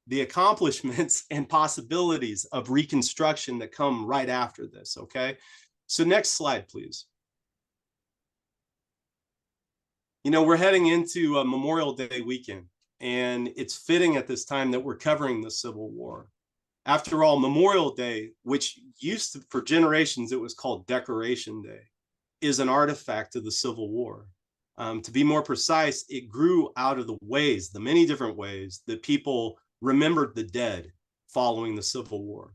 the accomplishments and possibilities of Reconstruction that come right after this, okay? So next slide, please. You know, we're heading into a Memorial Day weekend, and it's fitting at this time that we're covering the Civil War. After all, Memorial Day, which used to, for generations, it was called Decoration Day, is an artifact of the Civil War. To be more precise, it grew out of the many different ways that people remembered the dead following the Civil War.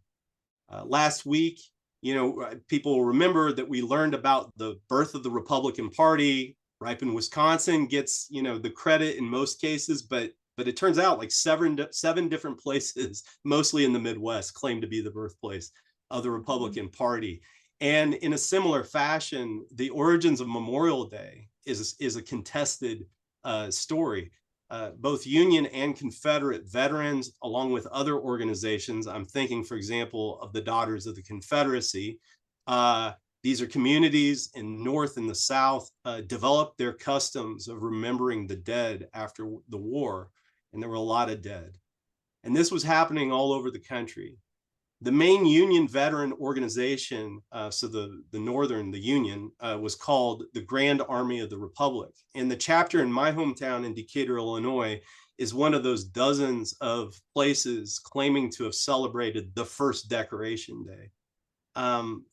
Last week, you know, people remember that we learned about the birth of the Republican Party. Ripon, Wisconsin gets, you know, the credit in most cases, but it turns out like seven different places, mostly in the Midwest, claim to be the birthplace of the Republican Party. And in a similar fashion, the origins of Memorial Day is a contested story. Both Union and Confederate veterans, along with other organizations, I'm thinking, for example, of the Daughters of the Confederacy, these are communities in the North and the South, developed their customs of remembering the dead after the war, and there were a lot of dead. And this was happening all over the country. The main Union veteran organization, so the Union, was called the Grand Army of the Republic. And the chapter in my hometown in Decatur, Illinois, is one of those dozens of places claiming to have celebrated the first Decoration Day.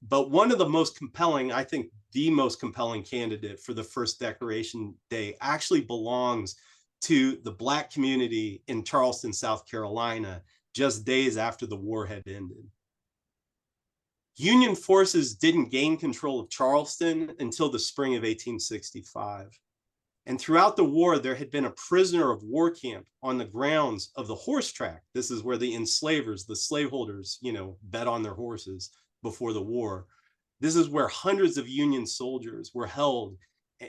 But one of the most compelling, I think the most compelling candidate for the first Decoration Day actually belongs to the Black community in Charleston, South Carolina, just days after the war had ended. Union forces didn't gain control of Charleston until the spring of 1865. And throughout the war, there had been a prisoner of war camp on the grounds of the horse track. This is where the enslavers, the slaveholders, you know, bet on their horses before the war. This is where hundreds of Union soldiers were held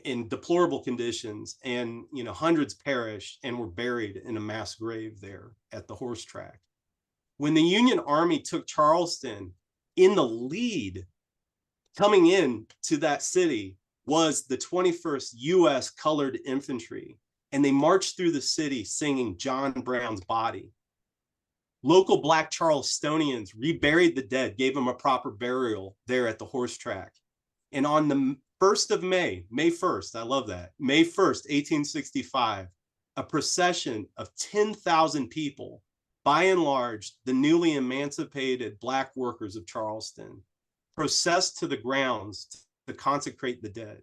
in deplorable conditions, and, you know, hundreds perished and were buried in a mass grave there at the horse track. When the Union Army took Charleston, in the lead coming in to that city was the 21st U.S. Colored Infantry, and they marched through the city singing John Brown's Body. Local Black Charlestonians reburied the dead, gave them a proper burial there at the horse track. And on the 1st of May 1st, I love that, May 1st, 1865, a procession of 10,000 people, by and large, the newly emancipated Black workers of Charleston, processed to the grounds to consecrate the dead.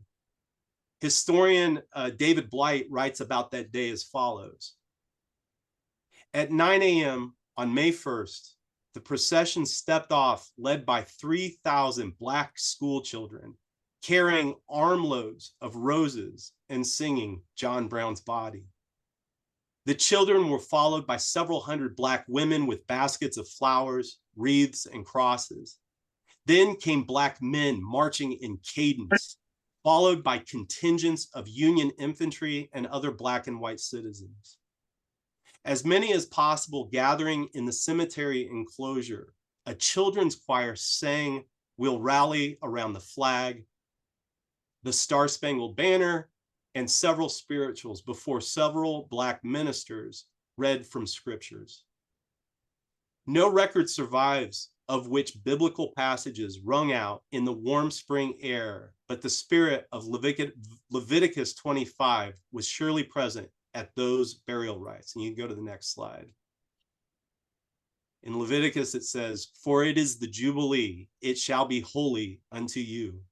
Historian David Blight writes about that day as follows. At 9 a.m. on May 1st, the procession stepped off, led by 3,000 Black school children, carrying armloads of roses and singing John Brown's Body. The children were followed by several hundred Black women with baskets of flowers, wreaths, and crosses. Then came Black men marching in cadence, followed by contingents of Union infantry and other Black and white citizens. As many as possible gathering in the cemetery enclosure, a children's choir sang "We'll Rally Around the Flag," the Star-Spangled Banner, and several spirituals before several Black ministers read from scriptures. No record survives of which biblical passages rung out in the warm spring air, but the spirit of Leviticus 25 was surely present at those burial rites. And you can go to the next slide. In Leviticus, it says, "For it is the Jubilee, it shall be holy unto you.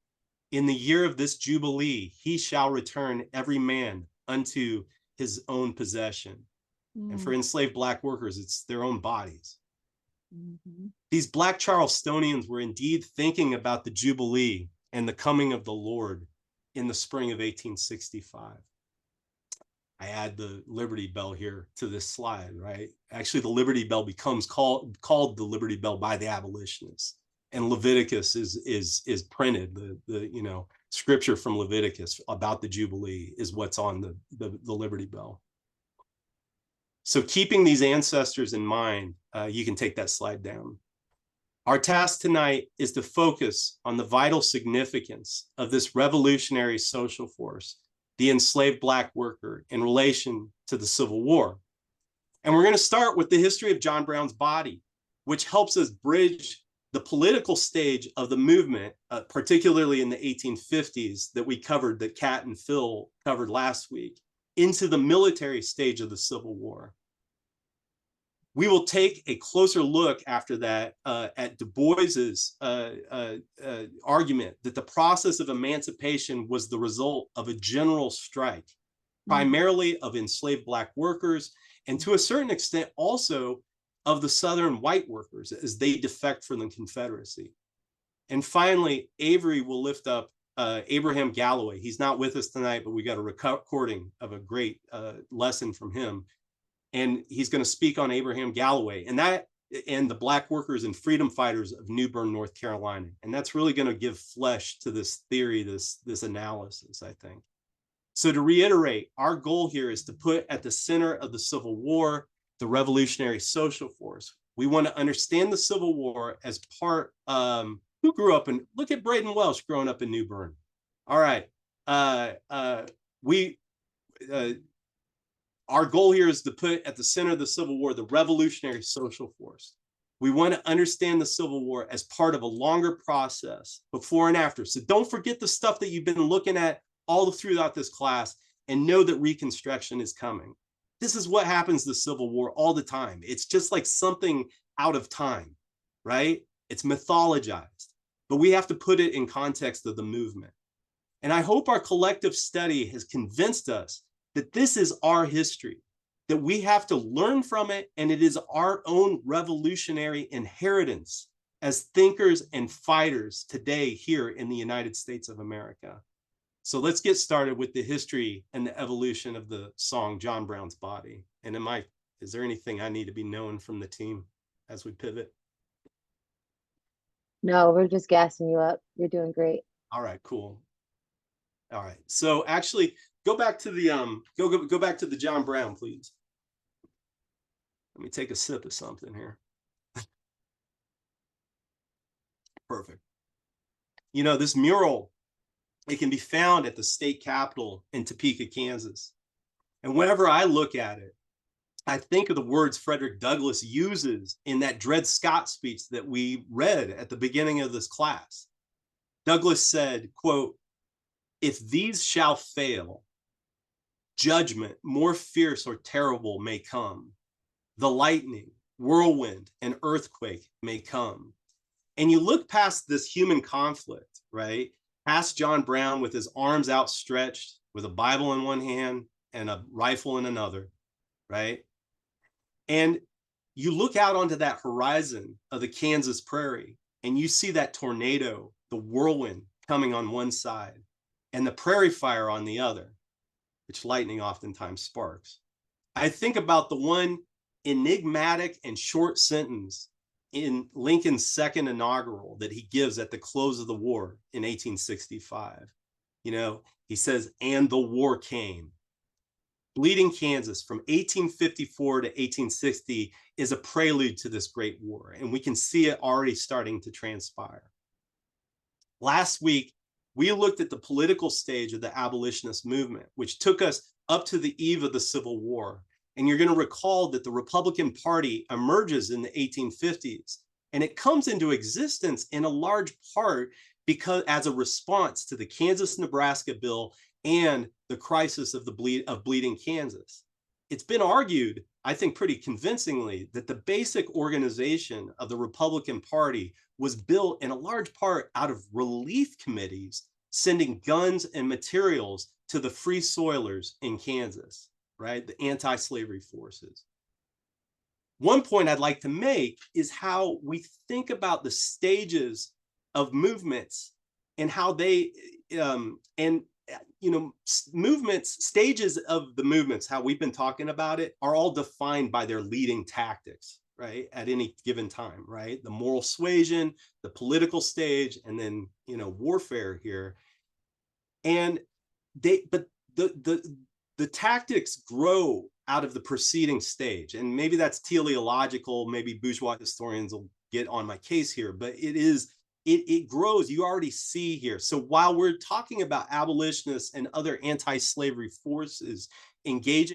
In the year of this Jubilee, he shall return every man unto his own possession." And for enslaved Black workers, it's their own bodies. These Black Charlestonians were indeed thinking about the Jubilee and the coming of the Lord in the spring of 1865. I add the Liberty Bell here to this slide, right? Actually, the Liberty Bell becomes called the Liberty Bell by the abolitionists. And Leviticus is printed. The you know, scripture from Leviticus about the Jubilee is what's on the Liberty Bell. So keeping these ancestors in mind, you can take that slide down. Our task tonight is to focus on the vital significance of this revolutionary social force, the enslaved Black worker, in relation to the Civil War. And we're going to start with the history of John Brown's body, which helps us bridge the political stage of the movement, particularly in the 1850s that we covered, that Kat and Phil covered last week, into the military stage of the Civil War. We will take a closer look after that at Du Bois's argument that the process of emancipation was the result of a general strike, primarily of enslaved Black workers, and to a certain extent also of the Southern white workers as they defect from the Confederacy. And finally, Avery will lift up Abraham Galloway. He's not with us tonight, but we got a recording of a great lesson from him. And he's going to speak on Abraham Galloway and the Black workers and freedom fighters of New Bern, North Carolina. And that's really going to give flesh to this theory, this analysis, I think. So to reiterate, our goal here is to put at the center of the Civil War the revolutionary social force. We want to understand the Civil War as part, who grew up in, look at Braden Welsh growing up in New Bern. All right. Our goal here is to put at the center of the Civil War the revolutionary social force. We want to understand the Civil War as part of a longer process, before and after. So don't forget the stuff that you've been looking at all throughout this class, and know that Reconstruction is coming. This is what happens to the Civil War all the time. It's just like something out of time, right? It's mythologized, but we have to put it in context of the movement. And I hope our collective study has convinced us that this is our history, that we have to learn from it, and it is our own revolutionary inheritance as thinkers and fighters today here in the United States of America. So let's get started with the history and the evolution of the song John Brown's Body. And is there anything I need to be knowing from the team as we pivot? No, we're just gassing you up. You're doing great. All right, cool. All right. So actually, go back to the go back to the John Brown, please. Let me take a sip of something here. Perfect. You know, this mural, it can be found at the state capitol in Topeka, Kansas. And whenever I look at it, I think of the words Frederick Douglass uses in that Dred Scott speech that we read at the beginning of this class. Douglass said, quote, "If these shall fail, judgment more fierce or terrible may come. The lightning, whirlwind, and earthquake may come." And you look past this human conflict, right? Past John Brown with his arms outstretched, with a Bible in one hand and a rifle in another, right? And you look out onto that horizon of the Kansas prairie, and you see that tornado, the whirlwind coming on one side, and the prairie fire on the other, which lightning oftentimes sparks. I think about the one enigmatic and short sentence in Lincoln's second inaugural that he gives at the close of the war in 1865. You know, he says, "And the war came." Bleeding Kansas from 1854 to 1860 is a prelude to this great war, and we can see it already starting to transpire. Last week, we looked at the political stage of the abolitionist movement, which took us up to the eve of the Civil War. And you're going to recall that the Republican Party emerges in the 1850s, and it comes into existence in a large part because as a response to the Kansas-Nebraska bill and the crisis of Bleeding Kansas. It's been argued, I think pretty convincingly, that the basic organization of the Republican Party was built in a large part out of relief committees sending guns and materials to the free soilers in Kansas, right? The anti-slavery forces. One point I'd like to make is how we think about the stages of movements and how they, movements, stages of the movements, how we've been talking about it, are all defined by their leading tactics, right? At any given time, right? The moral suasion, the political stage, and then, warfare here. And the tactics grow out of the preceding stage. And maybe that's teleological, maybe bourgeois historians will get on my case here, but it grows. You already see here. So while we're talking about abolitionists and other anti-slavery forces engaging